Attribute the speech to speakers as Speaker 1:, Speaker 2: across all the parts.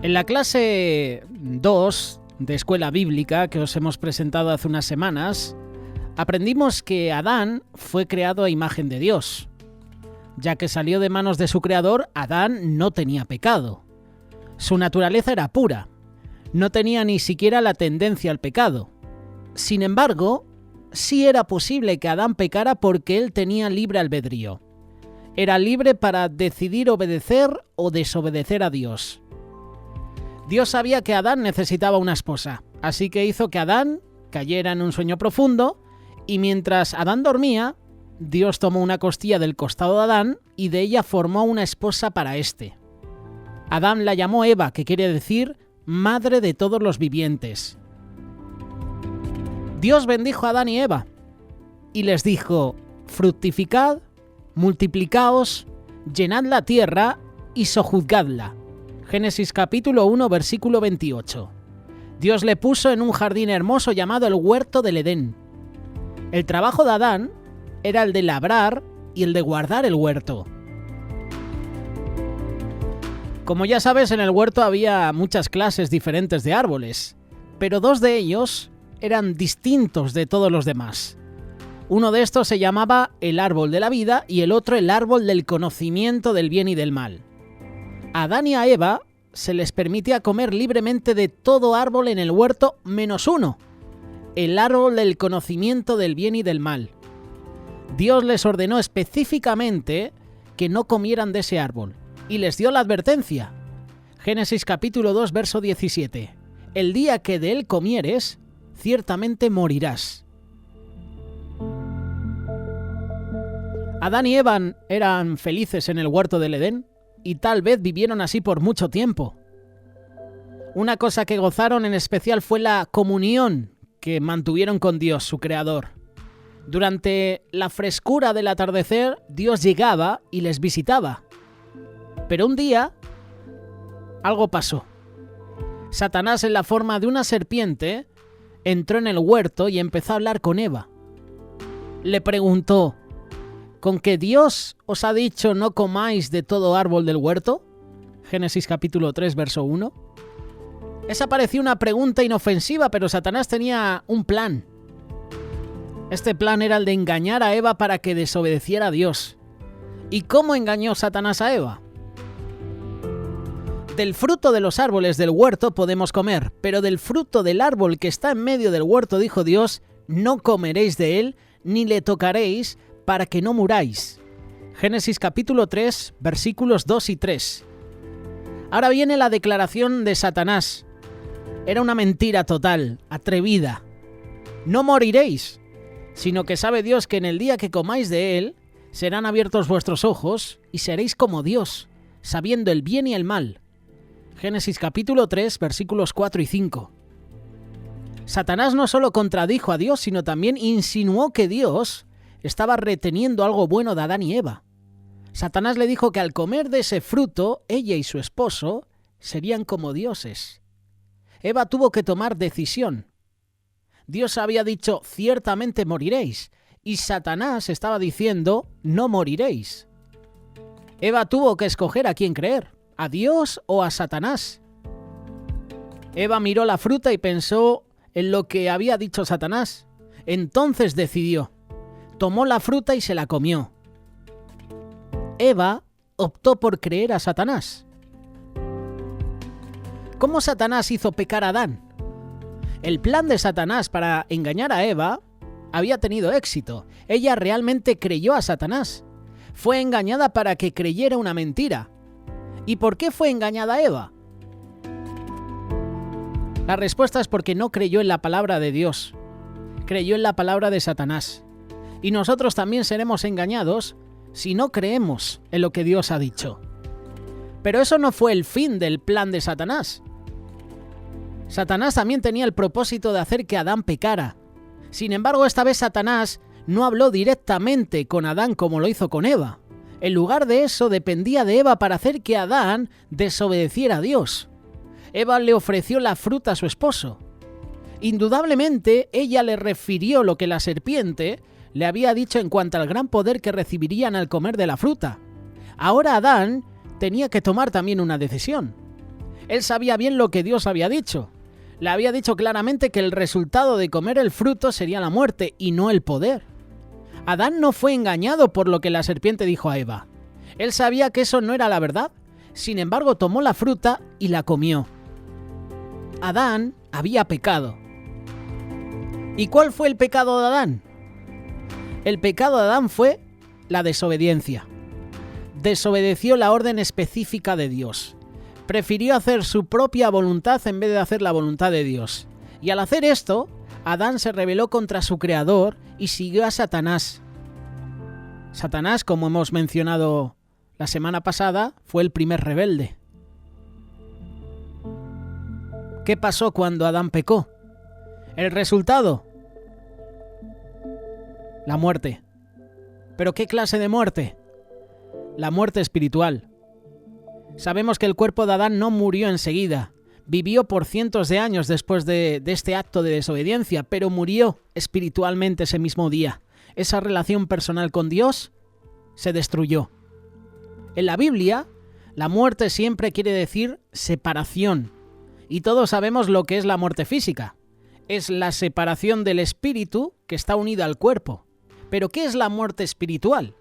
Speaker 1: En la clase 2 de Escuela Bíblica que os hemos presentado hace unas semanas, aprendimos que Adán fue creado a imagen de Dios. Ya que salió de manos de su creador, Adán no tenía pecado. Su naturaleza era pura. No tenía ni siquiera la tendencia al pecado. Sin embargo, sí era posible que Adán pecara porque él tenía libre albedrío. Era libre para decidir obedecer o desobedecer a Dios. Dios sabía que Adán necesitaba una esposa, así que hizo que Adán cayera en un sueño profundo y mientras Adán dormía, Dios tomó una costilla del costado de Adán y de ella formó una esposa para éste. Adán la llamó Eva, que quiere decir madre de todos los vivientes. Dios bendijo a Adán y Eva y les dijo: fructificad, multiplicaos, llenad la tierra y sojuzgadla. Génesis capítulo 1, versículo 28. Dios le puso en un jardín hermoso llamado el huerto del Edén. El trabajo de Adán era el de labrar y el de guardar el huerto. Como ya sabes, en el huerto había muchas clases diferentes de árboles, pero dos de ellos eran distintos de todos los demás. Uno de estos se llamaba el árbol de la vida y el otro el árbol del conocimiento del bien y del mal. A Adán y a Eva se les permitía comer libremente de todo árbol en el huerto menos uno, el árbol del conocimiento del bien y del mal. Dios les ordenó específicamente que no comieran de ese árbol y les dio la advertencia. Génesis capítulo 2, verso 17. El día que de él comieres, ciertamente morirás. Adán y Eva eran felices en el huerto del Edén y tal vez vivieron así por mucho tiempo. Una cosa que gozaron en especial fue la comunión que mantuvieron con Dios, su creador. Durante la frescura del atardecer, Dios llegaba y les visitaba. Pero un día, algo pasó. Satanás, en la forma de una serpiente, entró en el huerto y empezó a hablar con Eva. Le preguntó: ¿con que Dios os ha dicho no comáis de todo árbol del huerto? Génesis capítulo 3, verso 1. Esa parecía una pregunta inofensiva, pero Satanás tenía un plan. Este plan era el de engañar a Eva para que desobedeciera a Dios. ¿Y cómo engañó Satanás a Eva? Del fruto de los árboles del huerto podemos comer, pero del fruto del árbol que está en medio del huerto, dijo Dios, no comeréis de él, ni le tocaréis, para que no muráis. Génesis capítulo 3, versículos 2 y 3. Ahora viene la declaración de Satanás. Era una mentira total, atrevida. No moriréis, sino que sabe Dios que en el día que comáis de él, serán abiertos vuestros ojos y seréis como Dios, sabiendo el bien y el mal. Génesis capítulo 3, versículos 4 y 5. Satanás no solo contradijo a Dios, sino también insinuó que Dios estaba reteniendo algo bueno de Adán y Eva. Satanás le dijo que al comer de ese fruto, ella y su esposo serían como dioses. Eva tuvo que tomar decisión. Dios había dicho, ciertamente moriréis, y Satanás estaba diciendo, no moriréis. Eva tuvo que escoger a quién creer, a Dios o a Satanás. Eva miró la fruta y pensó en lo que había dicho Satanás. Entonces decidió. Tomó la fruta y se la comió. Eva optó por creer a Satanás. ¿Cómo Satanás hizo pecar a Adán? El plan de Satanás para engañar a Eva había tenido éxito. Ella realmente creyó a Satanás. Fue engañada para que creyera una mentira. ¿Y por qué fue engañada Eva? La respuesta es porque no creyó en la palabra de Dios. Creyó en la palabra de Satanás. Y nosotros también seremos engañados si no creemos en lo que Dios ha dicho. Pero eso no fue el fin del plan de Satanás. Satanás también tenía el propósito de hacer que Adán pecara. Sin embargo, esta vez Satanás no habló directamente con Adán como lo hizo con Eva. En lugar de eso, dependía de Eva para hacer que Adán desobedeciera a Dios. Eva le ofreció la fruta a su esposo. Indudablemente, ella le refirió lo que la serpiente le había dicho en cuanto al gran poder que recibirían al comer de la fruta. Ahora Adán tenía que tomar también una decisión. Él sabía bien lo que Dios había dicho. Le había dicho claramente que el resultado de comer el fruto sería la muerte y no el poder. Adán no fue engañado por lo que la serpiente dijo a Eva. Él sabía que eso no era la verdad. Sin embargo, tomó la fruta y la comió. Adán había pecado. ¿Y cuál fue el pecado de Adán? El pecado de Adán fue la desobediencia. Desobedeció la orden específica de Dios. Prefirió hacer su propia voluntad en vez de hacer la voluntad de Dios. Y al hacer esto, Adán se rebeló contra su creador y siguió a Satanás. Satanás, como hemos mencionado la semana pasada, fue el primer rebelde. ¿Qué pasó cuando Adán pecó? El resultado: la muerte. ¿Pero qué clase de muerte? La muerte espiritual. Sabemos que el cuerpo de Adán no murió enseguida. Vivió por cientos de años después de este acto de desobediencia, pero murió espiritualmente ese mismo día. Esa relación personal con Dios se destruyó. En la Biblia, la muerte siempre quiere decir separación. Y todos sabemos lo que es la muerte física. Es la separación del espíritu que está unida al cuerpo. ¿Pero qué es la muerte espiritual?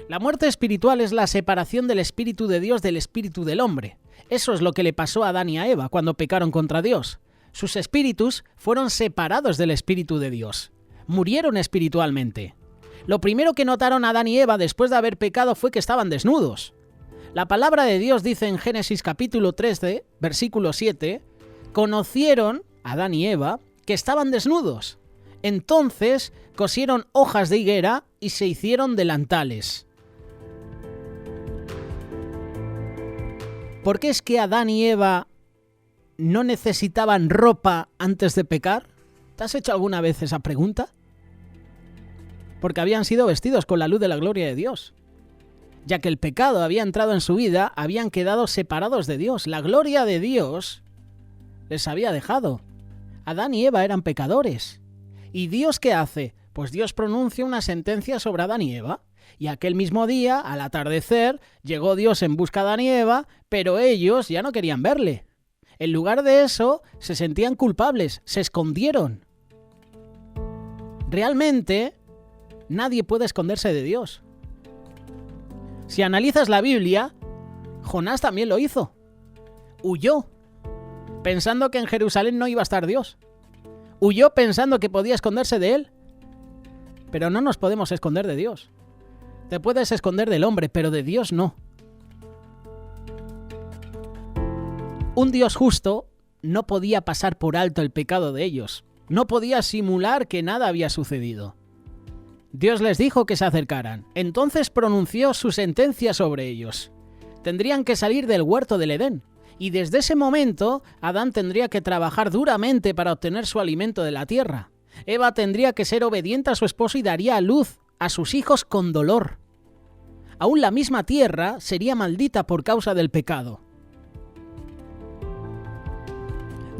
Speaker 1: La muerte espiritual es la separación del espíritu de Dios del espíritu del hombre. Eso es lo que le pasó a Adán y a Eva cuando pecaron contra Dios. Sus espíritus fueron separados del espíritu de Dios. Murieron espiritualmente. Lo primero que notaron Adán y Eva después de haber pecado fue que estaban desnudos. La palabra de Dios dice en Génesis capítulo 13, versículo 7, conocieron, Adán y Eva, que estaban desnudos. Entonces cosieron hojas de higuera y se hicieron delantales. ¿Por qué es que Adán y Eva no necesitaban ropa antes de pecar? ¿Te has hecho alguna vez esa pregunta? Porque habían sido vestidos con la luz de la gloria de Dios. Ya que el pecado había entrado en su vida, habían quedado separados de Dios. La gloria de Dios les había dejado. Adán y Eva eran pecadores. ¿Y Dios qué hace? Pues Dios pronuncia una sentencia sobre Adán y Eva. Y aquel mismo día, al atardecer, llegó Dios en busca de Adán y Eva, pero ellos ya no querían verle. En lugar de eso, se sentían culpables, se escondieron. Realmente, nadie puede esconderse de Dios. Si analizas la Biblia, Jonás también lo hizo. Huyó, pensando que en Jerusalén no iba a estar Dios. Huyó pensando que podía esconderse de él. Pero no nos podemos esconder de Dios. Te puedes esconder del hombre, pero de Dios no. Un Dios justo no podía pasar por alto el pecado de ellos. No podía simular que nada había sucedido. Dios les dijo que se acercaran. Entonces pronunció su sentencia sobre ellos. Tendrían que salir del huerto del Edén. Y desde ese momento, Adán tendría que trabajar duramente para obtener su alimento de la tierra. Eva tendría que ser obediente a su esposo y daría a luz a sus hijos con dolor. Aún la misma tierra sería maldita por causa del pecado.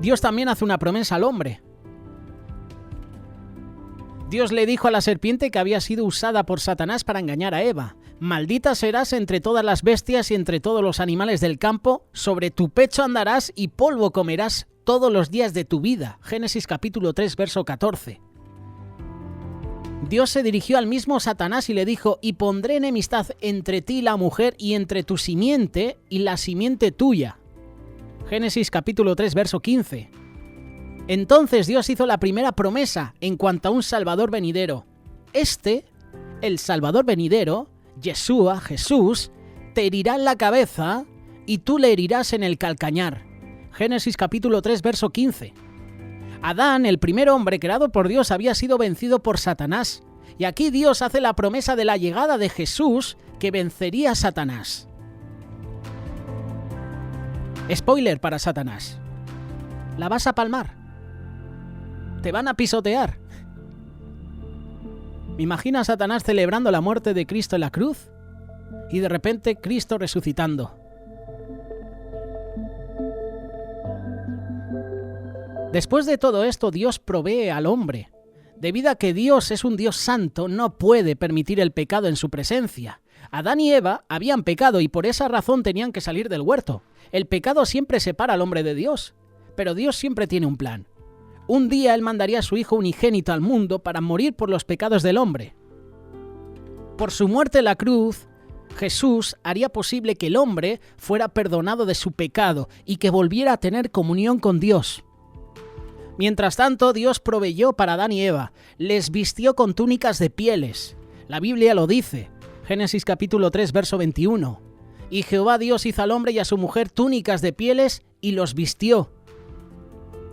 Speaker 1: Dios también hace una promesa al hombre. Dios le dijo a la serpiente que había sido usada por Satanás para engañar a Eva. Maldita serás entre todas las bestias y entre todos los animales del campo, sobre tu pecho andarás y polvo comerás todos los días de tu vida. Génesis capítulo 3, verso 14. Dios se dirigió al mismo Satanás y le dijo: y pondré enemistad entre ti y la mujer, y entre tu simiente y la simiente tuya. Génesis capítulo 3, verso 15. Entonces Dios hizo la primera promesa en cuanto a un Salvador venidero. El Salvador venidero, Yeshua, Jesús, te herirá en la cabeza y tú le herirás en el calcañar. Génesis capítulo 3, verso 15. Adán, el primer hombre creado por Dios, había sido vencido por Satanás. Y aquí Dios hace la promesa de la llegada de Jesús que vencería a Satanás. Spoiler para Satanás. La vas a palmar. Te van a pisotear. Me imagino a Satanás celebrando la muerte de Cristo en la cruz y de repente Cristo resucitando. Después de todo esto, Dios provee al hombre. Debido a que Dios es un Dios santo, no puede permitir el pecado en su presencia. Adán y Eva habían pecado y por esa razón tenían que salir del huerto. El pecado siempre separa al hombre de Dios, pero Dios siempre tiene un plan. Un día Él mandaría a su Hijo unigénito al mundo para morir por los pecados del hombre. Por su muerte en la cruz, Jesús haría posible que el hombre fuera perdonado de su pecado y que volviera a tener comunión con Dios. Mientras tanto, Dios proveyó para Adán y Eva, les vistió con túnicas de pieles. La Biblia lo dice, Génesis capítulo 3, verso 21. Y Jehová Dios hizo al hombre y a su mujer túnicas de pieles y los vistió.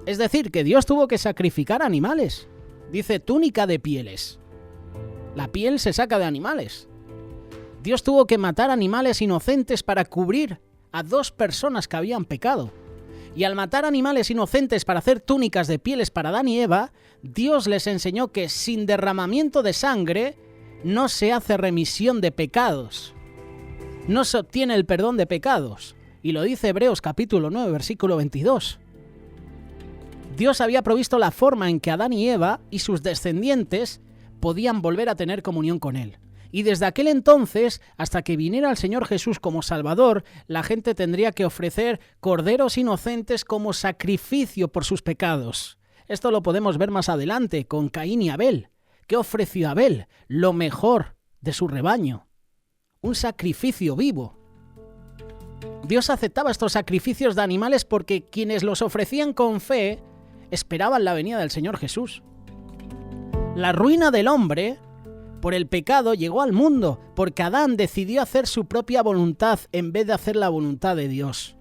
Speaker 1: Es decir, que Dios tuvo que sacrificar animales. Dice túnica de pieles. La piel se saca de animales. Dios tuvo que matar animales inocentes para cubrir a dos personas que habían pecado. Y al matar animales inocentes para hacer túnicas de pieles para Adán y Eva, Dios les enseñó que sin derramamiento de sangre no se hace remisión de pecados. No se obtiene el perdón de pecados. Y lo dice Hebreos capítulo 9, versículo 22. Dios había provisto la forma en que Adán y Eva y sus descendientes podían volver a tener comunión con Él. Y desde aquel entonces, hasta que viniera el Señor Jesús como Salvador, la gente tendría que ofrecer corderos inocentes como sacrificio por sus pecados. Esto lo podemos ver más adelante con Caín y Abel. ¿Qué ofreció Abel? Lo mejor de su rebaño. Un sacrificio vivo. Dios aceptaba estos sacrificios de animales porque quienes los ofrecían con fe esperaban la venida del Señor Jesús. La ruina del hombre por el pecado llegó al mundo, porque Adán decidió hacer su propia voluntad en vez de hacer la voluntad de Dios.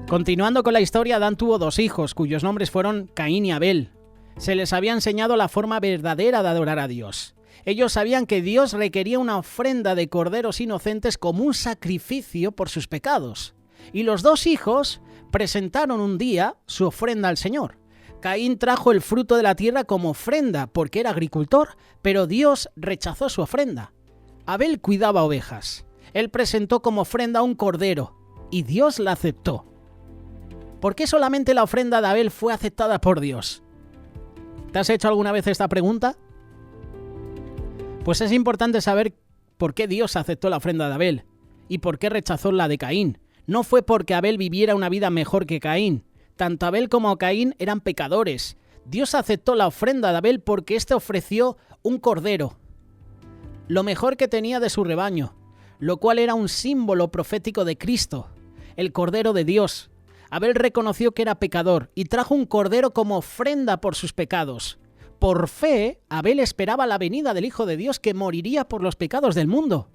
Speaker 1: Continuando con la historia, Adán tuvo dos hijos, cuyos nombres fueron Caín y Abel. Se les había enseñado la forma verdadera de adorar a Dios. Ellos sabían que Dios requería una ofrenda de corderos inocentes como un sacrificio por sus pecados. Y los dos hijos presentaron un día su ofrenda al Señor. Caín trajo el fruto de la tierra como ofrenda porque era agricultor, pero Dios rechazó su ofrenda. Abel cuidaba ovejas. Él presentó como ofrenda un cordero y Dios la aceptó. ¿Por qué solamente la ofrenda de Abel fue aceptada por Dios? ¿Te has hecho alguna vez esta pregunta? Pues es importante saber por qué Dios aceptó la ofrenda de Abel y por qué rechazó la de Caín. No fue porque Abel viviera una vida mejor que Caín. Tanto Abel como Caín eran pecadores. Dios aceptó la ofrenda de Abel porque éste ofreció un cordero, lo mejor que tenía de su rebaño, lo cual era un símbolo profético de Cristo, el Cordero de Dios. Abel reconoció que era pecador y trajo un cordero como ofrenda por sus pecados. Por fe, Abel esperaba la venida del Hijo de Dios que moriría por los pecados del mundo.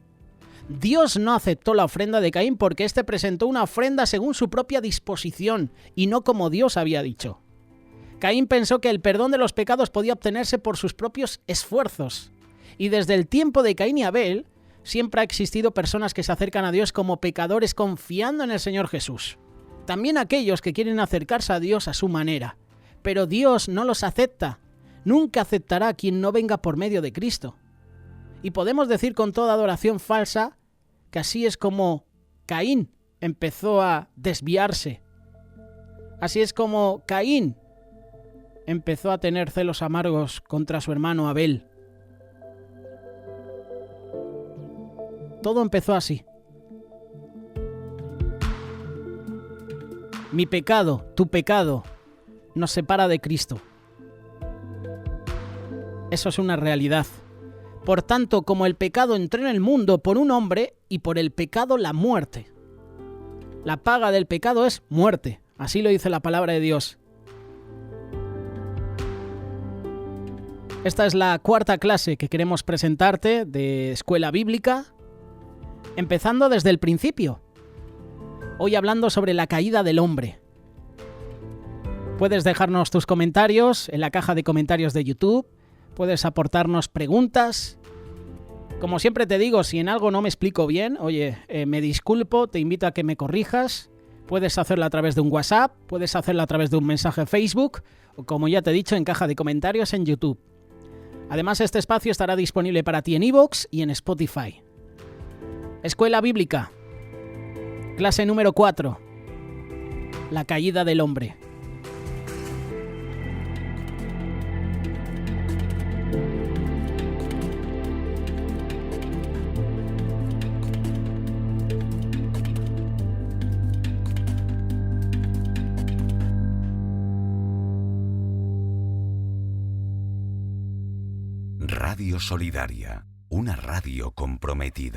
Speaker 1: Dios no aceptó la ofrenda de Caín porque éste presentó una ofrenda según su propia disposición y no como Dios había dicho. Caín pensó que el perdón de los pecados podía obtenerse por sus propios esfuerzos. Y desde el tiempo de Caín y Abel, siempre ha existido personas que se acercan a Dios como pecadores confiando en el Señor Jesús. También aquellos que quieren acercarse a Dios a su manera. Pero Dios no los acepta. Nunca aceptará a quien no venga por medio de Cristo. Y podemos decir con toda adoración falsa que así es como Caín empezó a desviarse. Así es como Caín empezó a tener celos amargos contra su hermano Abel. Todo empezó así. Mi pecado, tu pecado, nos separa de Cristo. Eso es una realidad. Por tanto, como el pecado entró en el mundo por un hombre y por el pecado la muerte. La paga del pecado es muerte. Así lo dice la palabra de Dios. Esta es la cuarta clase que queremos presentarte de Escuela Bíblica, empezando desde el principio. Hoy hablando sobre la caída del hombre. Puedes dejarnos tus comentarios en la caja de comentarios de YouTube. Puedes aportarnos preguntas. Como siempre te digo, si en algo no me explico bien, oye, me disculpo, te invito a que me corrijas. Puedes hacerlo a través de un WhatsApp, puedes hacerlo a través de un mensaje Facebook, o como ya te he dicho, en caja de comentarios en YouTube. Además, este espacio estará disponible para ti en iVoox y en Spotify. Escuela Bíblica. Clase número 4. La caída del hombre.
Speaker 2: Radio Solidaria, una radio comprometida.